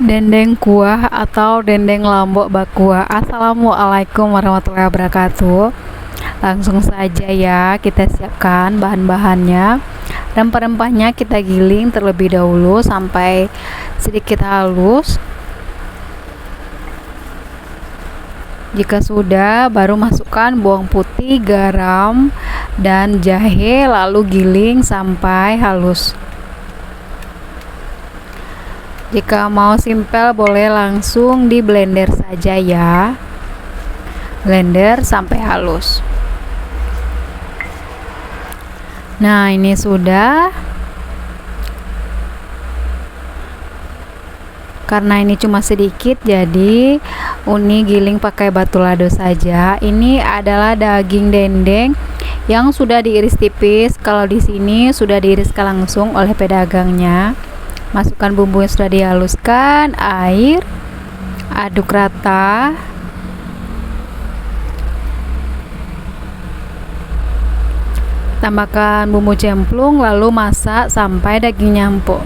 Dendeng kuah atau dendeng lombok bakua. Assalamualaikum warahmatullahi wabarakatuh. Langsung saja ya, kita siapkan bahan-bahannya. Rempah-rempahnya kita giling terlebih dahulu sampai sedikit halus. Jika sudah, baru masukkan bawang putih, garam, dan jahe, lalu giling sampai halus. Jika mau simpel boleh langsung di blender saja ya. Blender sampai halus. Nah, ini sudah. Karena ini cuma sedikit, jadi Uni giling pakai batu lado saja. Ini adalah daging dendeng yang sudah diiris tipis. Kalau di sini sudah diiriskan langsung oleh pedagangnya. Masukkan bumbu yang sudah dihaluskan, air, aduk rata. Tambahkan bumbu cemplung, lalu masak sampai dagingnya empuk.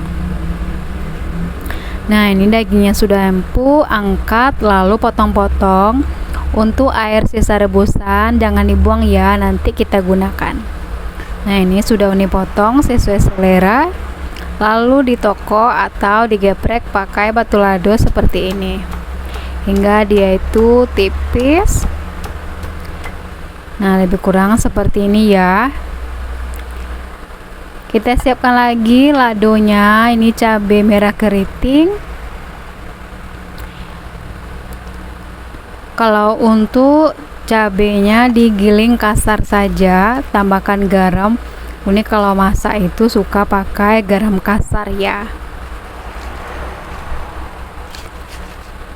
Nah, ini dagingnya sudah empuk, angkat lalu potong-potong. Untuk air sisa rebusan jangan dibuang ya, nanti kita gunakan. Nah, ini sudah Uni potong sesuai selera. Lalu di toko atau digeprek pakai batu lado seperti ini hingga dia itu tipis. Nah, lebih kurang seperti ini ya. Kita siapkan lagi ladonya. Ini cabai merah keriting. Kalau untuk cabenya digiling kasar saja, tambahkan garam. Ini kalau masak itu suka pakai garam kasar ya.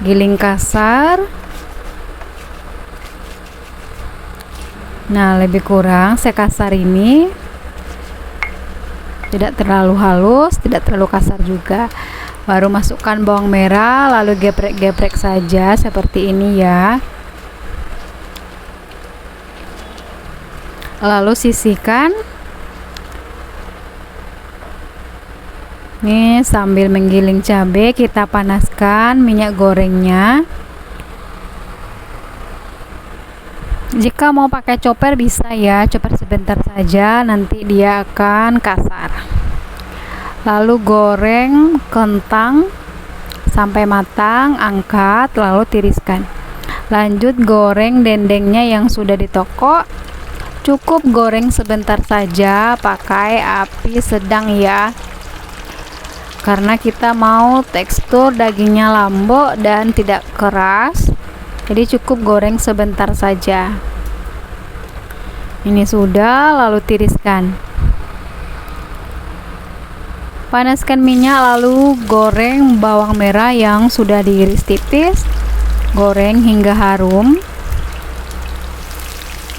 Giling kasar. Nah, lebih kurang sekasar ini. Tidak terlalu halus, tidak terlalu kasar juga. Baru masukkan bawang merah, lalu geprek-geprek saja seperti ini ya. Lalu sisihkan. Nih, sambil menggiling cabai kita panaskan minyak gorengnya. Jika mau pakai chopper bisa ya, chopper sebentar saja, nanti dia akan kasar. Lalu goreng kentang sampai matang, angkat lalu tiriskan. Lanjut goreng dendengnya yang sudah di toko. Cukup goreng sebentar saja, pakai api sedang ya. Karena kita mau tekstur dagingnya lembut dan tidak keras, jadi cukup goreng sebentar saja. Ini sudah, lalu tiriskan. Panaskan minyak, lalu goreng bawang merah yang sudah diiris tipis. Goreng hingga harum.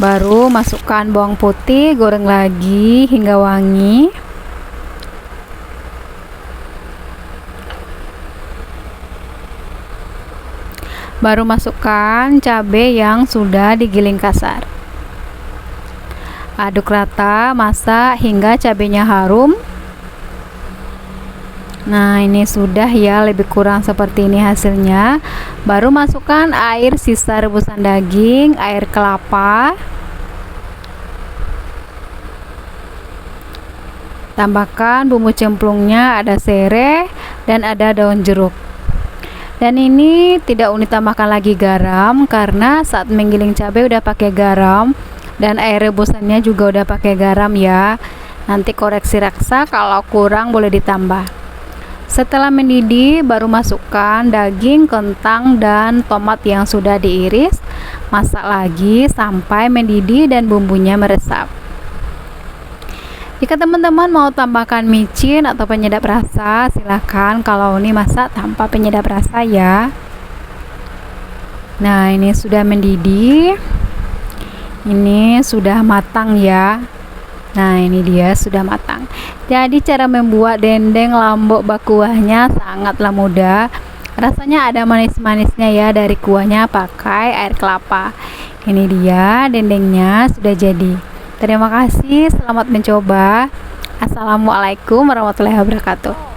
Baru masukkan bawang putih, goreng lagi hingga wangi. Baru masukkan cabai yang sudah digiling kasar. Aduk rata, masak hingga cabainya harum. Nah, ini sudah ya, lebih kurang seperti ini hasilnya. Baru masukkan air sisa rebusan daging, air kelapa. Tambahkan bumbu cemplungnya, ada serai dan ada daun jeruk. Dan ini tidak Uni tambahkan lagi garam karena saat menggiling cabai udah pakai garam dan air rebusannya juga udah pakai garam ya. Nanti koreksi rasa, kalau kurang boleh ditambah. Setelah mendidih baru masukkan daging, kentang, dan tomat yang sudah diiris. Masak lagi sampai mendidih dan bumbunya meresap. Jika teman-teman mau tambahkan micin atau penyedap rasa, silahkan. Kalau ini masak tanpa penyedap rasa ya. Nah, ini sudah mendidih. Ini sudah matang ya. Nah, ini dia sudah matang. Jadi cara membuat dendeng lombok bakuahnya sangatlah mudah. Rasanya ada manis-manisnya ya dari kuahnya, pakai air kelapa. Ini dia dendengnya sudah jadi. Terima kasih, selamat mencoba. Assalamualaikum warahmatullahi wabarakatuh.